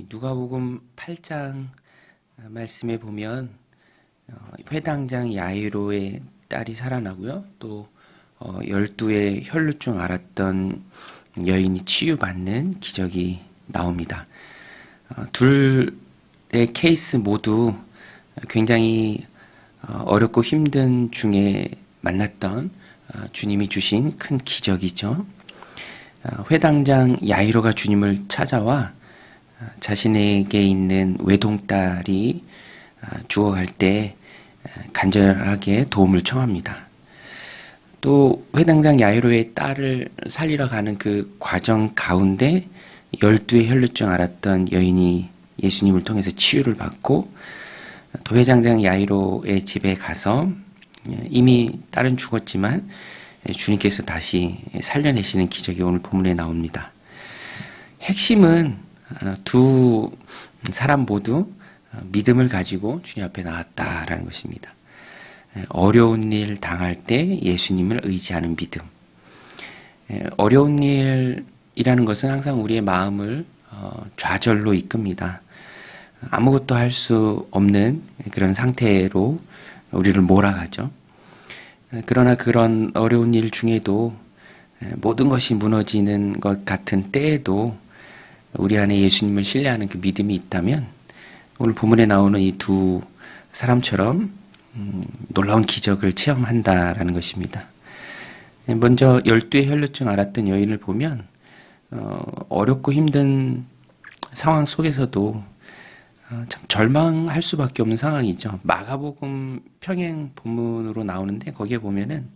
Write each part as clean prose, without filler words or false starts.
누가복음 8장 말씀에 보면 회당장 야이로의 딸이 살아나고요. 또 12의 혈루증 앓았던 여인이 치유받는 기적이 나옵니다. 둘의 케이스 모두 굉장히 어렵고 힘든 중에 만났던 주님이 주신 큰 기적이죠. 회당장 야이로가 주님을 찾아와 자신에게 있는 외동딸이 죽어갈 때 간절하게 도움을 청합니다. 또 회당장 야이로의 딸을 살리러 가는 그 과정 가운데 12의 혈루증 앓았던 여인이 예수님을 통해서 치유를 받고, 또 회당장 야이로의 집에 가서 이미 딸은 죽었지만 주님께서 다시 살려내시는 기적이 오늘 본문에 나옵니다. 핵심은 두 사람 모두 믿음을 가지고 주님 앞에 나왔다라는 것입니다. 어려운 일 당할 때 예수님을 의지하는 믿음. 어려운 일이라는 것은 항상 우리의 마음을 좌절로 이끕니다. 아무것도 할 수 없는 그런 상태로 우리를 몰아가죠. 그러나 그런 어려운 일 중에도 모든 것이 무너지는 것 같은 때에도 우리 안에 예수님을 신뢰하는 그 믿음이 있다면 오늘 본문에 나오는 이 두 사람처럼 놀라운 기적을 체험한다라는 것입니다. 먼저 12의 혈루증 앓았던 여인을 보면 어렵고 힘든 상황 속에서도 참 절망할 수밖에 없는 상황이죠. 마가복음 평행 본문으로 나오는데 거기에 보면은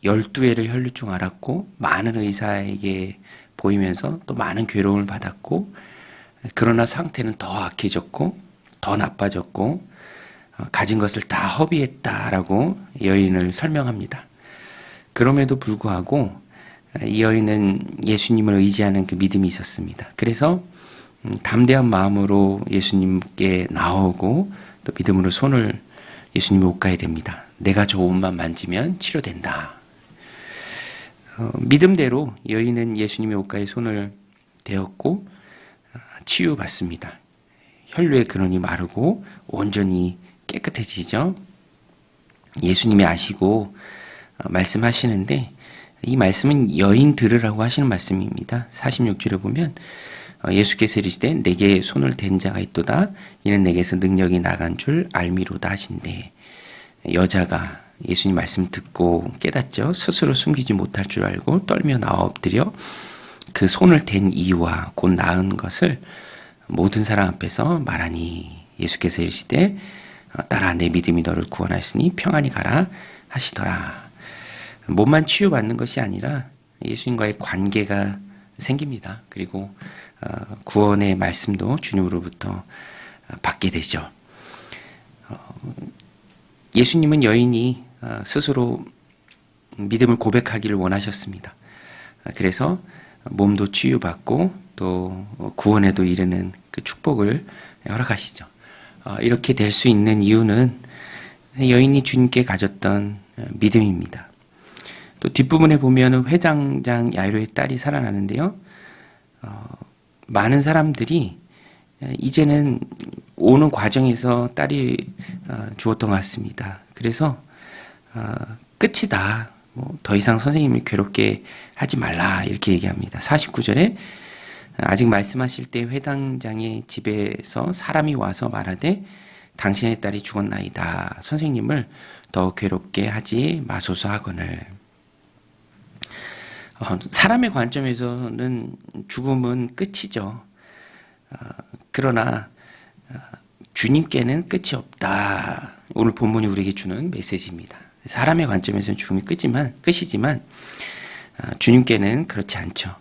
12회를 혈루증 앓았고 많은 의사에게 보이면서 또 많은 괴로움을 받았고, 그러나 상태는 더 악해졌고 더 나빠졌고 가진 것을 다 허비했다라고 여인을 설명합니다. 그럼에도 불구하고 이 여인은 예수님을 의지하는 그 믿음이 있었습니다. 그래서 담대한 마음으로 예수님께 나오고 또 믿음으로 손을 예수님의 옷가에 댑니다. 내가 저 옷만 만지면 치료된다. 믿음대로 여인은 예수님의 옷가에 손을 대었고 치유받습니다. 혈루의 근원이 마르고 온전히 깨끗해지죠. 예수님이 아시고 말씀하시는데 이 말씀은 여인 들으라고 하시는 말씀입니다. 46절에 보면 예수께서 이르시되 내게 손을 댄 자가 있도다. 이는 내게서 능력이 나간 줄 알미로다 하신대. 여자가 예수님 말씀 듣고 깨닫죠. 스스로 숨기지 못할 줄 알고 떨며 나와 엎드려 그 손을 댄 이유와 곧 나은 것을 모든 사람 앞에서 말하니 예수께서 이르시되 딸아 내 믿음이 너를 구원하였으니 평안히 가라 하시더라. 몸만 치유받는 것이 아니라 예수님과의 관계가 생깁니다. 그리고 구원의 말씀도 주님으로부터 받게 되죠. 예수님은 여인이 스스로 믿음을 고백하기를 원하셨습니다. 그래서 몸도 치유받고 또 구원에도 이르는 그 축복을 허락하시죠. 이렇게 될 수 있는 이유는 여인이 주님께 가졌던 믿음입니다. 또 뒷부분에 보면 회당장 야이로의 딸이 살아나는데요. 많은 사람들이 이제는 오는 과정에서 딸이 죽었던 것 같습니다. 그래서 끝이다. 더 이상 선생님을 괴롭게 하지 말라 이렇게 얘기합니다. 49절에 아직 말씀하실 때 회당장의 집에서 사람이 와서 말하되 당신의 딸이 죽었나이다. 선생님을 더 괴롭게 하지 마소서 하거늘. 사람의 관점에서는 죽음은 끝이죠. 그러나 주님께는 끝이 없다. 오늘 본문이 우리에게 주는 메시지입니다. 사람의 관점에서는 죽음이 끝이지만 주님께는 그렇지 않죠.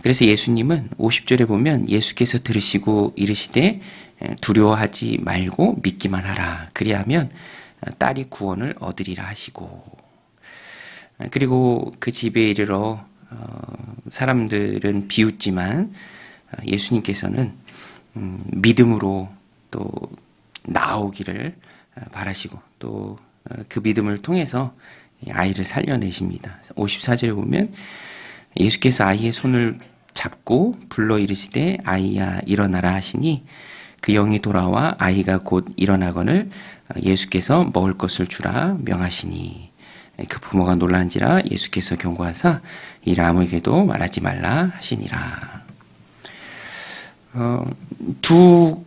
그래서 예수님은 50절에 보면 예수께서 들으시고 이르시되 두려워하지 말고 믿기만 하라. 그리하면 딸이 구원을 얻으리라 하시고, 그리고 그 집에 이르러 사람들은 비웃지만 예수님께서는 믿음으로 또 나오기를 바라시고 또 그 믿음을 통해서 아이를 살려내십니다. 54절에 보면 예수께서 아이의 손을 잡고 불러 이르시되 아이야 일어나라 하시니 그 영이 돌아와 아이가 곧 일어나거늘 예수께서 먹을 것을 주라 명하시니 그 부모가 놀란지라 예수께서 경고하사 이를 아무에게도 말하지 말라 하시니라. 두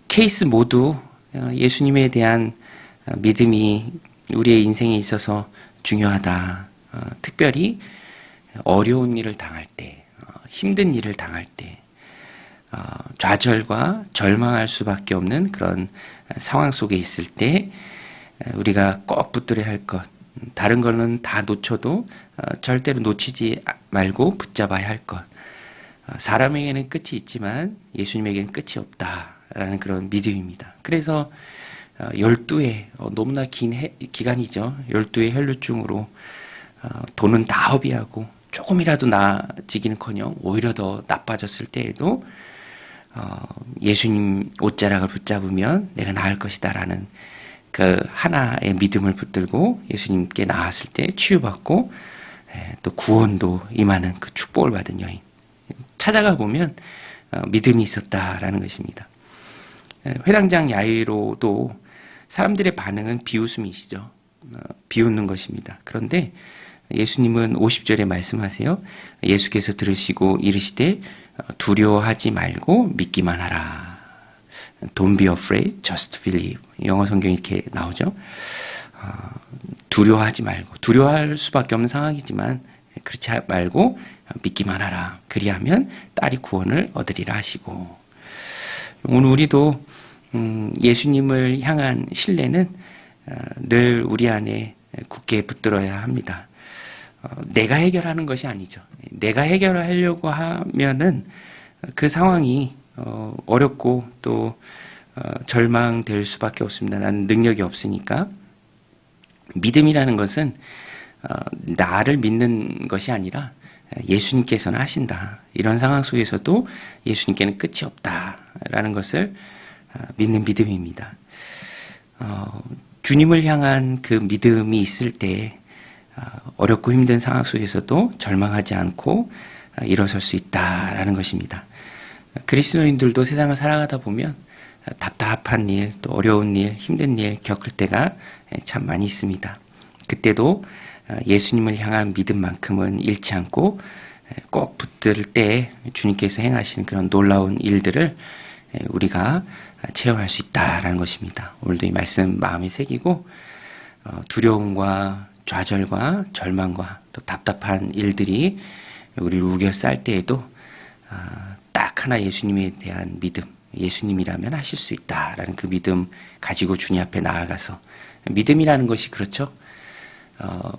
케이스 모두 예수님에 대한 믿음이 우리의 인생에 있어서 중요하다. 특별히 어려운 일을 당할 때, 힘든 일을 당할 때, 좌절과 절망할 수밖에 없는 그런 상황 속에 있을 때 우리가 꼭 붙들어야 할 것, 다른 거는 다 놓쳐도 절대로 놓치지 말고 붙잡아야 할 것. 사람에게는 끝이 있지만 예수님에게는 끝이 없다라는 그런 믿음입니다. 그래서 12회, 너무나 긴 기간이죠. 12회 혈루증으로 돈은 다 허비하고 조금이라도 나아지기는커녕 오히려 더 나빠졌을 때에도 예수님 옷자락을 붙잡으면 내가 나을 것이다라는 그 하나의 믿음을 붙들고 예수님께 나았을 때 치유받고 또 구원도 임하는 그 축복을 받은 여인. 찾아가 보면 믿음이 있었다라는 것입니다. 회당장 야이로도 사람들의 반응은 비웃음이시죠. 비웃는 것입니다. 그런데 예수님은 50절에 말씀하세요. 예수께서 들으시고 이르시되 두려워하지 말고 믿기만 하라. Don't be afraid, just believe. 영어 성경이 이렇게 나오죠. 두려워하지 말고, 두려워할 수밖에 없는 상황이지만 그렇지 말고 믿기만 하라. 그리하면 딸이 구원을 얻으리라 하시고, 오늘 우리도 예수님을 향한 신뢰는 늘 우리 안에 굳게 붙들어야 합니다. 내가 해결하는 것이 아니죠. 내가 해결하려고 하면은 그 상황이 어렵고 또 절망될 수밖에 없습니다. 나는 능력이 없으니까. 믿음이라는 것은 나를 믿는 것이 아니라 예수님께서는 하신다. 이런 상황 속에서도 예수님께는 끝이 없다라는 것을 믿는 믿음입니다. 주님을 향한 그 믿음이 있을 때 어렵고 힘든 상황 속에서도 절망하지 않고 일어설 수 있다라는 것입니다. 그리스도인들도 세상을 살아가다 보면 답답한 일, 또 어려운 일, 힘든 일 겪을 때가 참 많이 있습니다. 그때도 예수님을 향한 믿음만큼은 잃지 않고 꼭 붙들 때 주님께서 행하시는 그런 놀라운 일들을 우리가 체험할 수 있다라는 것입니다. 오늘도 이 말씀 마음에 새기고 두려움과 좌절과 절망과 또 답답한 일들이 우리를 우겨쌀 때에도 딱 하나 예수님에 대한 믿음, 예수님이라면 하실 수 있다라는 그 믿음 가지고 주님 앞에 나아가서, 믿음이라는 것이 그렇죠.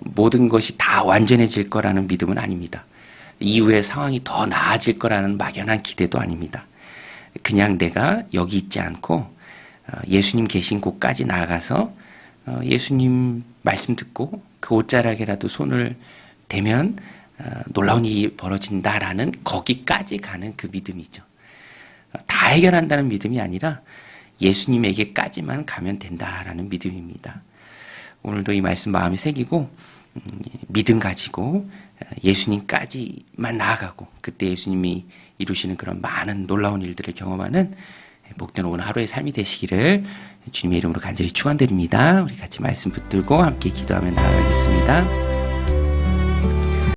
모든 것이 다 완전해질 거라는 믿음은 아닙니다. 이후에 상황이 더 나아질 거라는 막연한 기대도 아닙니다. 그냥 내가 여기 있지 않고 예수님 계신 곳까지 나아가서 예수님 말씀 듣고 그 옷자락에라도 손을 대면 놀라운 일이 벌어진다라는 거기까지 가는 그 믿음이죠. 다 해결한다는 믿음이 아니라 예수님에게까지만 가면 된다라는 믿음입니다. 오늘도 이 말씀 마음에 새기고 믿음 가지고 예수님까지만 나아가고 그때 예수님이 이루시는 그런 많은 놀라운 일들을 경험하는 복된 오늘 하루의 삶이 되시기를 주님의 이름으로 간절히 축원드립니다. 우리 같이 말씀 붙들고 함께 기도하며 나아가겠습니다.